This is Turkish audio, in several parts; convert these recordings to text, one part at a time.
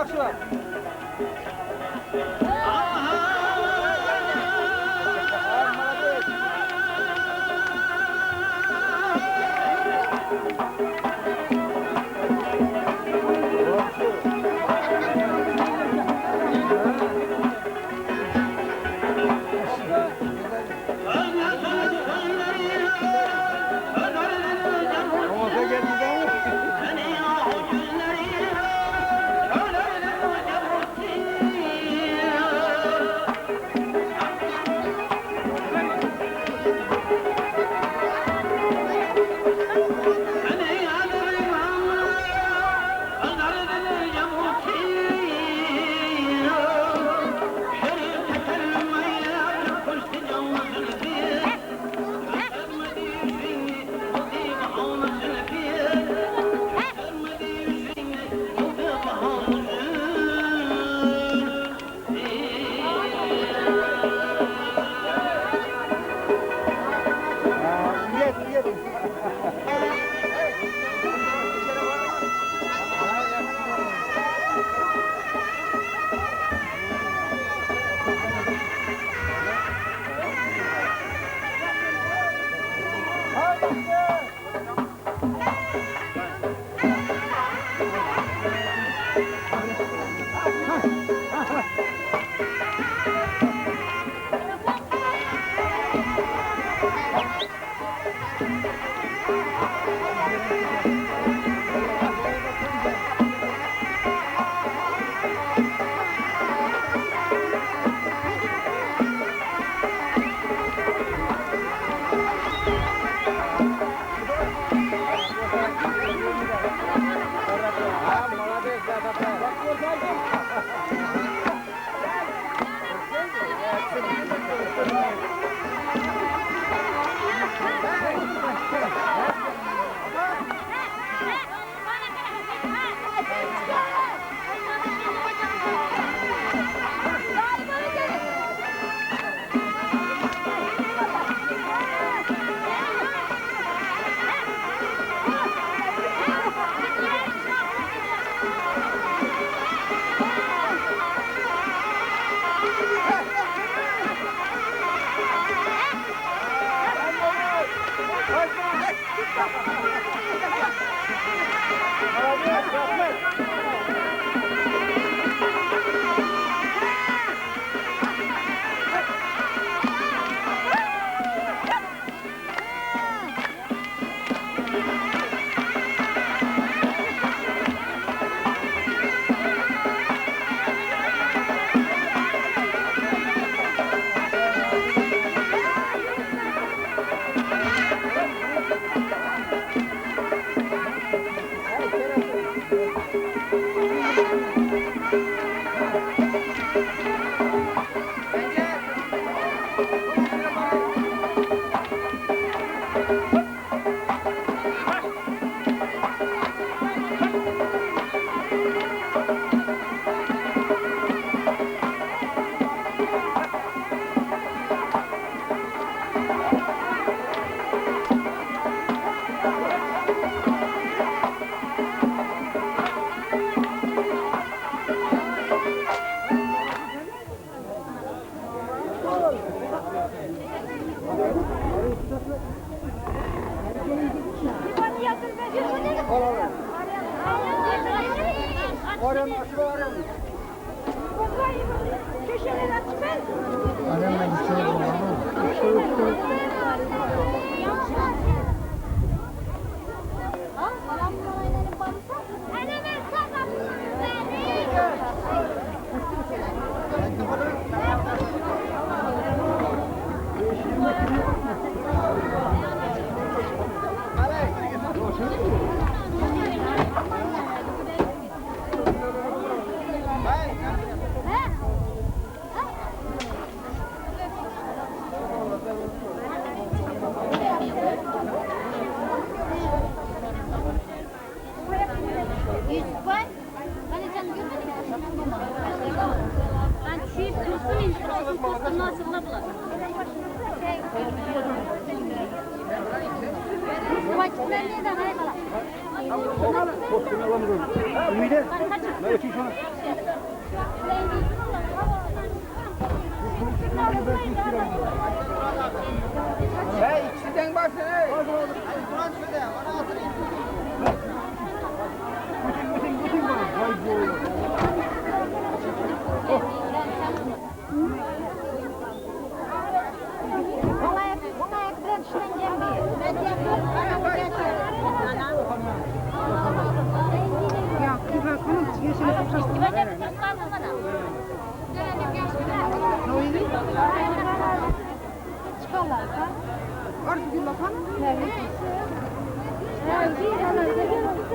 başı var. Ümide, ne için şu an? Hey, ikisinden başla hey. Bütün bana. Vay boy. Ya, kızlar kanım yaşını kapışırsın. Ne oydu? Çıkarlar ha? Artık bir bakalım. Evet.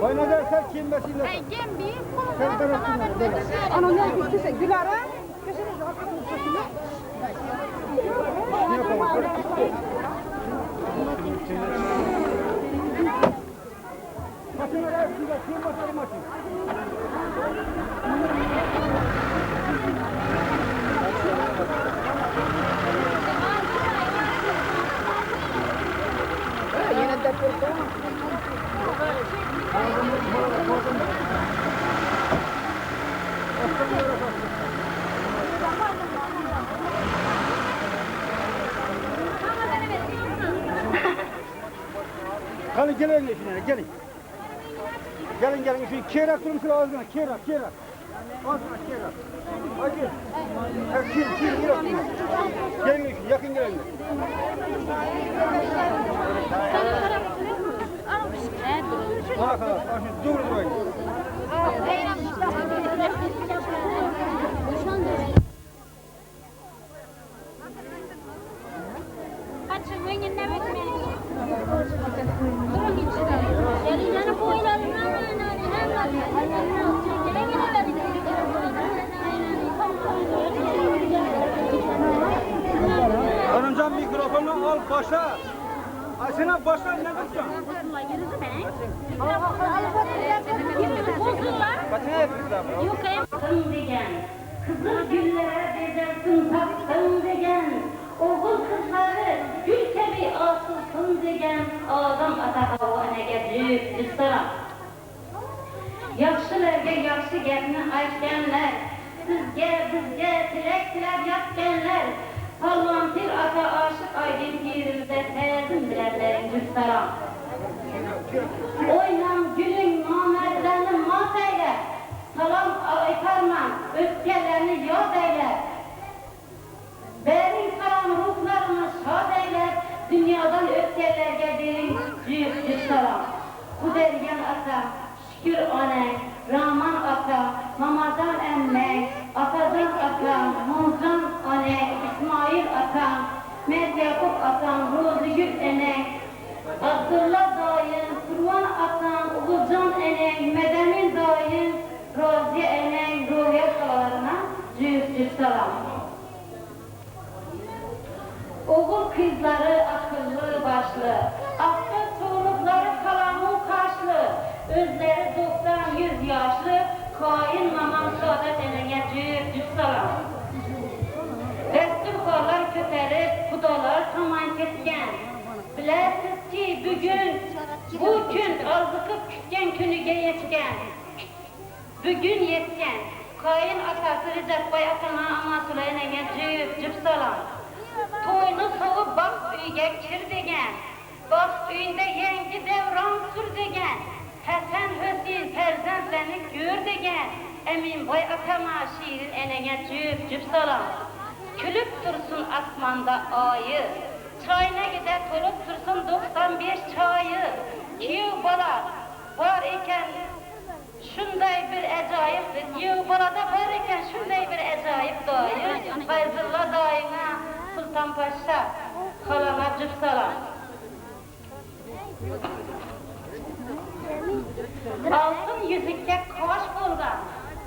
Oyna dersen kim besinler? Sen tarafsın. Ana ne yapıyorsun? Gülara. Köşede de arkasını tutuyor. Ne yapalım? Maçın var, kim maçın maçın? Yine de Hadi gelin işine, gelin. Gelin şu kerak durmuş ağzına, kerak. Ağzına kerak. Hadi. Kim yok. Gelin işine, yakın gelin. Bak, dur burayı. Hanımcan mikrofonu al başa. Ayşe'ne başla ne tutacağım? Taktım degen, kızıl güllere becersin taktım degen, oğul kızları gül gibi asılsın degen, ağzım ata hava anege düstara. Yaxşılarga yaxşı gapni aytganlar, sizga bizga tilak tilab yotganlar, Palvantir ata aşık aydın pirilde tezim bilenlerin düstara. Oynan gülün namertlerini mat eyler, salam aytarman, ötkenlerini yad eyler. Berin salam ruhlarını şad eyler, dünyadan ötkenlerge verin büyük salam. Kudergen ata, şükür ana, Rahman ata, Mamadan emme, Atacan ata, Muzan ana, İsmail ata, Medyakup ata, Rozigül ene, Abdullah dayın, Kurvan atan, Ulucan enen, Medemin dayın, Razi enen, ruhiyet salalarına cüz salam. Oğul kızları akıllı başlı, aklı çoğunlukları kalamın kaşlı, özleri 90-100 yaşlı, kain mamam saadet enene cüz salam. Resturxarlar kötərib, kudalar taman ketken. Biləsiz ki, bu gün azıqıb kütken günüge yetken. Bugün yetken. Kayın atası Recep Bay atana ama Süleyman'a cüp salam. Toyunu soğup bak üyge kir degen. Bak üyünde yengi devran sür degen. Hasan Hüseyin perzentlerini gör degen. Emin Bay atama şiirin enene cüp salam. Külüp dursun asmanda ayı. Çayına gider tolup dursun 95 çayı. Kiyu bala var iken şunday bir acayip, kiyu balada var iken şunday bir acayip dayı. Fayzullah dayına Sultan Paşa kalana cüp salam. Altın yüzükke kaş bulgan,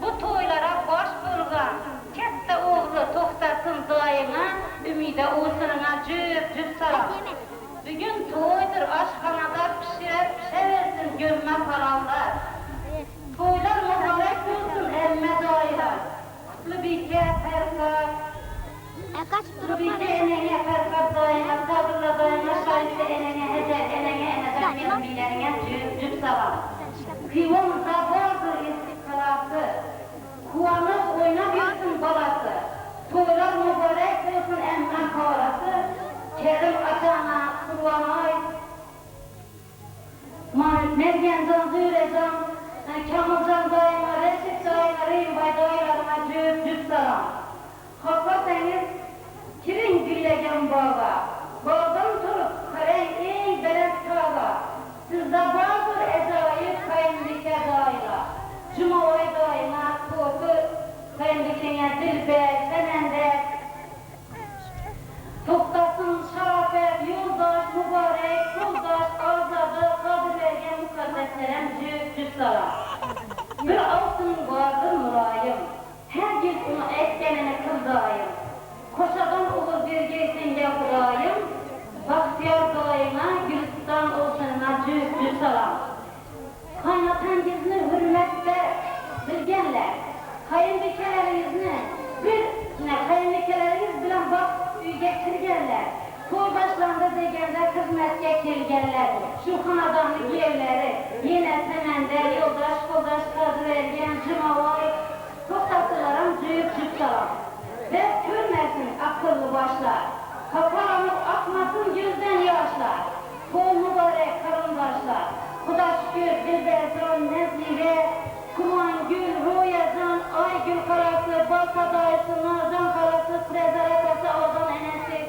bu toylara baş bulgan. Kette oğlu toxtasın dayına, ümide oğulsununa cüp salam. Bugün toydur aşxanada pişiversin gömme palavlar. Toylar mübarek olsun elme dayılar. Kutlu bike ferkat, kutlu bike enene ferkat dayına, sabırla dayına, şahitli enene heder, enene eneden gelmilerine cüp salam. Kuvanay, Mergencan, Zürecan, Kamılcan dayıma, Reşit dayıma, Reynbay dayılarıma cüp salam. Hakikaten kirin güllegen bağa, bağdan turup karen en belet kağa. Sizde bazı ecayip kayınlıke dayıla. Cumavay dayıma, koku kayınlıkene dilber, senender. Toktasın şarafet, yoldaş, mübarek, yoldaş, azadı, kadı vergen mukaddeslerem cüp salam. Bir altın vardır mülayim, her gün onu etkenine kıldayım. Koşadan olur bir geysin yapıdayım, bahtiyar dayına, gülistan olsununa cüp salam. Kaynatan gizli hürmette bilgenler, kayınbekelerinizni kayınbekeleriniz bilen bak üyge kirgenler, toy başlandı degende hizmetke kirgenler, şu kanadanlık yerleri, yine semender, yoldaş, koldaş, kadı vergen, cımavay, toktasılarım cüp salam. Ve körmersin akıllı başlar, kapalanıp akmasın gözden yaşlar, kol mübarek karındaşlar, Kuda şükür dilbercan nezire, kuman gül, royacan, ay gül karası, bal kadayısı, nazan karası, prezaratası, ağdan enesi.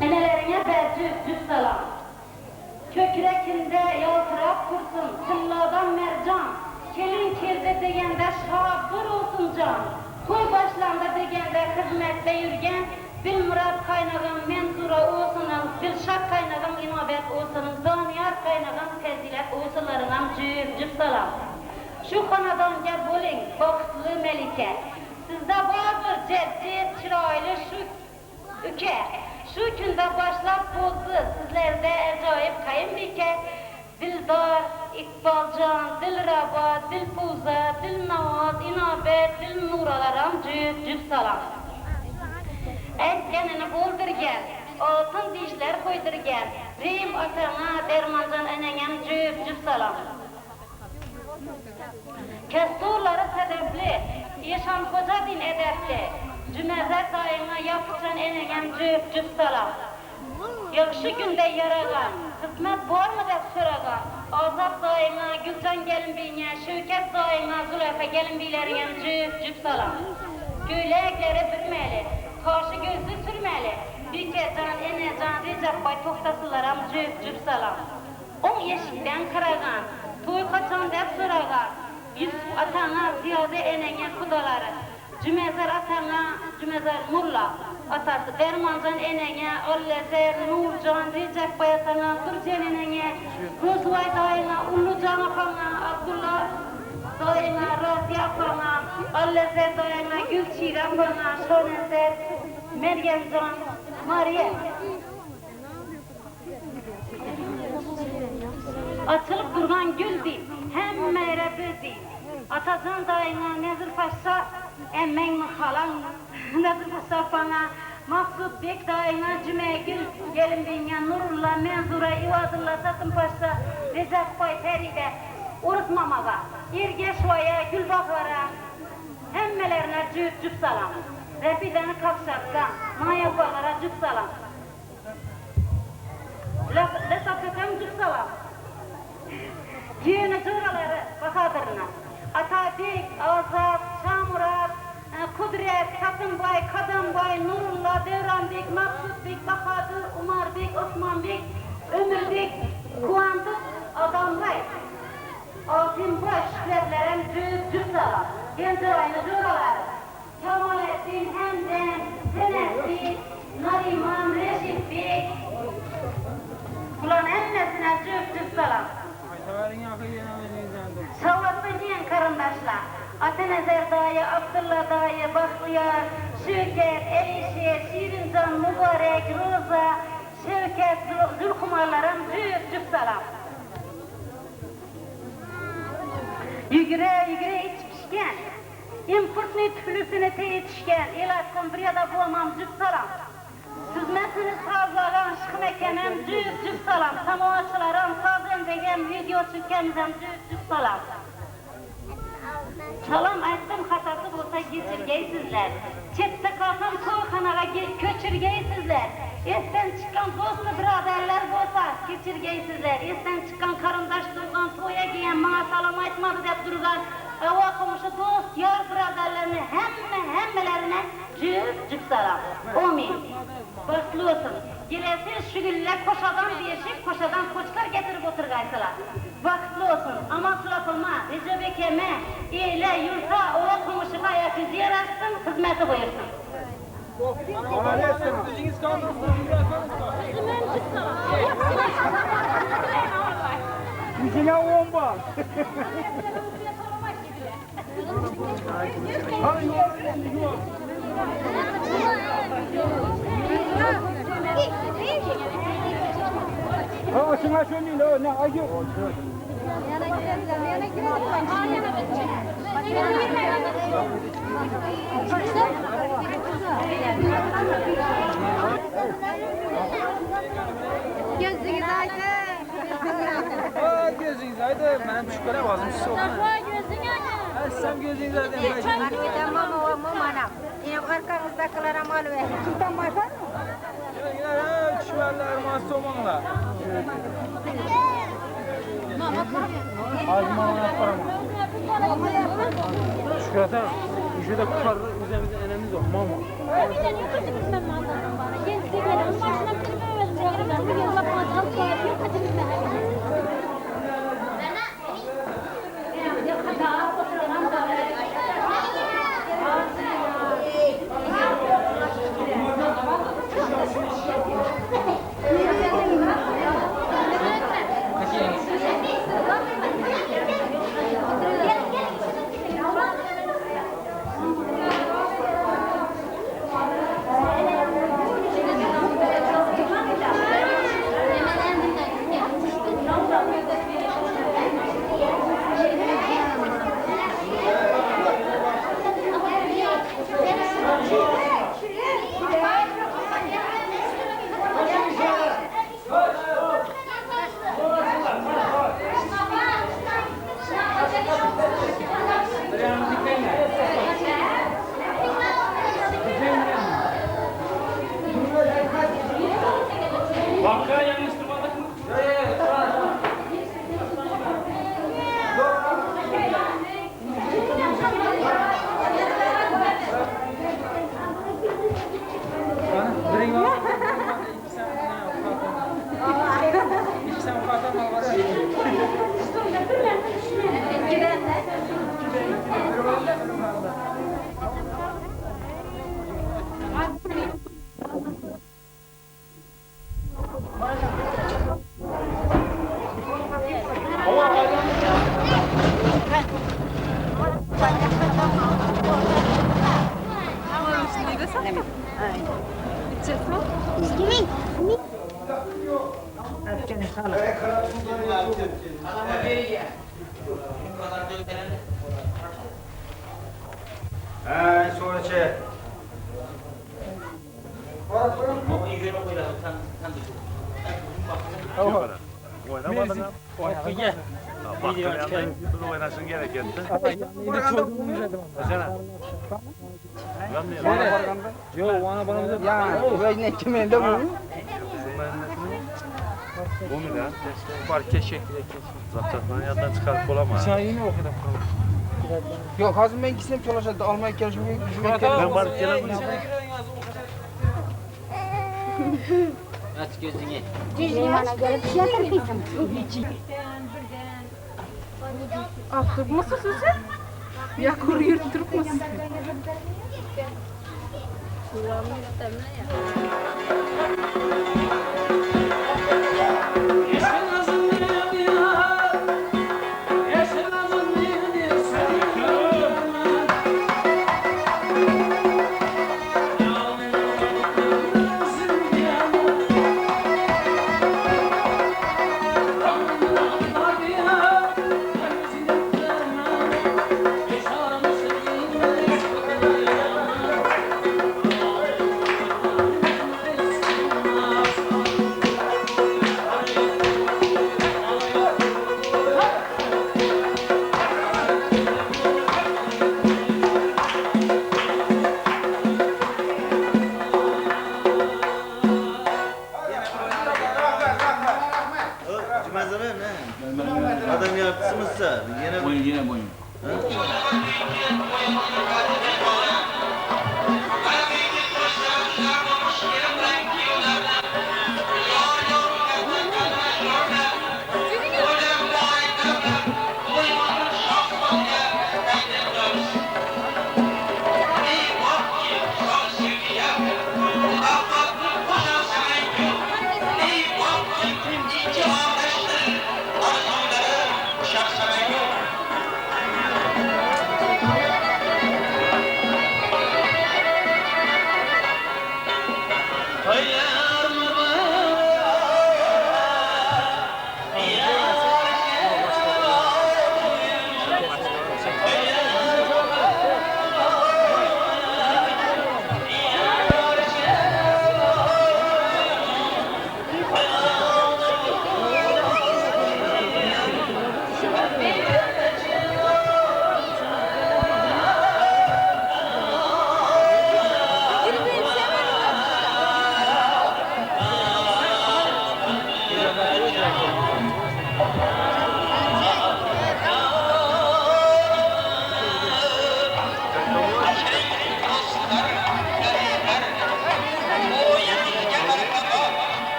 Enelerine cüp salam. Kökrekinde yaltırap kursun, tılladan mercan, kelin kirde degende şabır olsun can. Toy başlandı degende hizmette yürgen, bil murat kaynağım menzura olsunun, bil şak kaynağım inabet olsunun, zaniyar kaynağım fezilet olsunlarınam cüp salam. Şu kanadan gel bolin, baktlı melike, sizde vardır ceddi, çıraylı şu üke. Şu günde başlap bozdu, sizlerde acayip kayınbike, Dildar, İkbalcan, Dilraba, Dilfuza, Dilnavaz, İnabet, Dilnuralaram cüp salam. Etkenini boldur gel, altın dişler koydur gel, Reyim atana, dermancan enengem cüp salam. Kesturları sedepli, İşan koca din edepli, Cümezet dayına yapıcan enengem cüp salam. Yakşı günde yaragan, kısmet var mı da sıragan, Azap dayına, Gülcan gelin beyine, Şevket dayına, Züleyfe gelin beylerine cüp salam. Göylekleri bürmeli, karşı gözlü sürmeli, Bükecan, Enecan, Recep Bay toktasılaram cüp salam. 10 yeşilden kıragan, toy kaçan dep sıragan, Yusuf atana, Ziyade enenge kudaları, Cümezer atana, Cümezer Mulla, atası Dermancan enenge, Allezer, Nurcan, Recep Bay atana, Turcan enenge, Rosvay dayına, Ullucan apana, Abdullah dayına, Razi apana, Allezer dayına, Gülçir apana, Şonezer, Meryemcan, Mariye. Açılıp durgan gül değil, hem meyrebi değil. Atacan dayına, Nezir Paşa, emmen mi halan, Nezir Paşa bana, Maksud Bek dayına, Cümegül, gelin beyine, Nurullah, Menzura, İvadullah, Satın Paşa, Recep Bay Feride, Urus Mamaga, İrgeşvaya, Gülbaklara, hemmelerine cüp salam. Repideni kapşakka, mayakvalara cüp salam. Lesafetem cüp salam. Yeni cıraları bakadırına. Atabek, Azap, Şamurat, Kudret, Satınbay, Kadınbay, Nurullah, Devranbek, Maksutbek, Bahadır, Umarbek, Osmanbek, Ömürbek, Kuandık, Adambay. Altınbaş şükretlerim cüp salam. Genci aynı cıraları. Kemalettin, Hemden, Senettin, Nariman, Reşit Bey. Ulan emnesine cüp salam. Şavatlı yiyen karındaşlar, Atenezer dayı, Abdullah dayı, Bahtiyar, Şevket, Elişe, Şirincan, Mübarek, Roza, Şevket, Zülkumarlarım cüp salam. Yügüre içmişken, impulsni tüflüsüne yetişken, ilaçtan buraya da bulamam cüp salam. Süzmesini sazlagan şıkmekenem cüp salam. Samovaçılarım sazın degen video çükemizem cüp salam. Salam aytdım hatası bolsa geçirgeysizler. Çette kalsam soğukhanaya köçürgeysizler. Esten çıkan dostu biraderler bolsa keçirgeysizler. Esten çıkan karındaş durgan toya giyen bana salam aytmadı dep durgan ava komşu dost yar biraderlerini hemmelerine cüp salam. Amin. Başlı olsun. Gelesiz şu gülle koşadan değişik koşadan koçlar getirip oturgaysalar. Vakitli olsun, aman sulatılma, Recep Ekeme, eyle, yurta, ova komşuğa ayak yüzü yararsın, hizmeti buyursun. Yüzüne 10 bal. Ha şuna şöyle ne acı. Gözünüz aydın. Aa gözünüz aydın. Benim şükürem ağzım soğuk. Sen gözünüz aydın. Mama. Yine arkamızdakilara mal ver. Sultan Bayfar mı? Ya kişilerler mağazı olmanlar. Ağzım ağzına param. Şükürata. Şurada kurtarır. Üzerimize enemiz yok. Mama. Sonra şey. Oynamadın ha? Baktın yandan bunu oynasın gerekirdi. Mesela. Yok bana bize. Ya böyle ne kimin de bu? Bu mu lan? Var keşek. Zaten yandan çıkarıp olamaz. Sen yine okudun. Yok hazım ben gitsem çalışırdı almaya çalışmaya düşmek Ben varıp gelemem. Aç gözünü. Cüzgün bana gelip tiyatro kıysın. Artık mısın sen? Ya kuru yürütürüp mısın? sen? Yine boyun.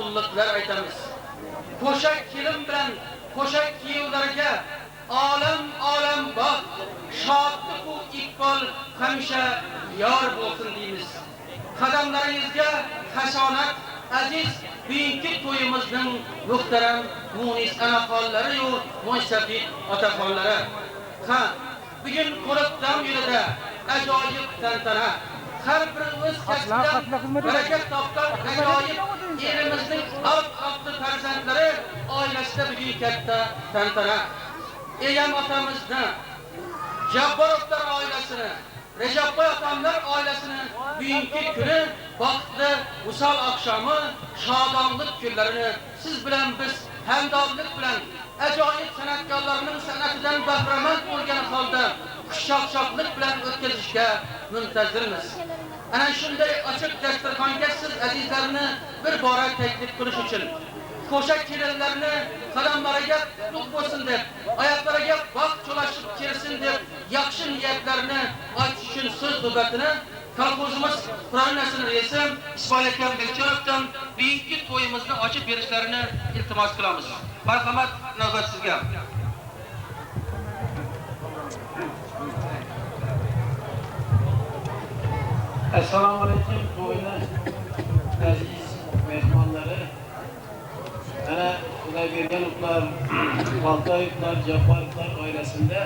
qulluqlar aytamiz. Qo'shak kelin bilan qo'shak kuyovlarga olam bak, shodlik bu iqbol hamisha yor bo'lsin deymiz. Qadamlaringizga hasonat aziz buyuk to'yimizning muhtaram munis anaxonlari yu mo'ysafid otaxonlari. Ha, bugun qo'riqdam yo'lida ajoyib tantana. Har bir o'z kasbidan barakat topgan ajoyib erimizning alp-alpli farzandlari oilasida bugun katta tantana. Egam otamizni, Jabborovlar oilasini, Rejabboy otamlar oilasini bugungi kuni vaqtda usal oqshomi, shodonlik kunlarini siz bilan biz hamdorlik bilan ajoyib san'atkorlarning san'atidan bahramand bo'lgan holda xushchaqchaqlik bilan o'tkazishga muntazirmiz. Ana shunday ochiq dasturxonga siz azizlarni bir bora taklif qilish uchun qo'shak kelinlarni qadamlariga qutlug' bo'lsin deb, oyoqlariga vaqt cho'lashib kelsin deb yaxshi niyatlarni aytish uchun so'z navbatini kolxozimiz Qur'onnasini resim Ismoil akam Bekchorovdan buyuk to'yimizni ochib berishlarini iltimos qilamiz. Marhamat, navbat sizga. Assalomu alaykum to'yni aziz mehmonlari. Ana Xudoyberganovlar, Boltoyevlar, Jabborovlar oilasida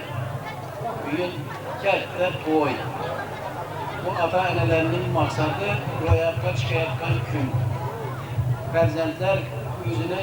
bugun katta to'y. Bu ota-onalarning maqsadi ro'yobga chiqayotgan kun. Farzandlar o'zini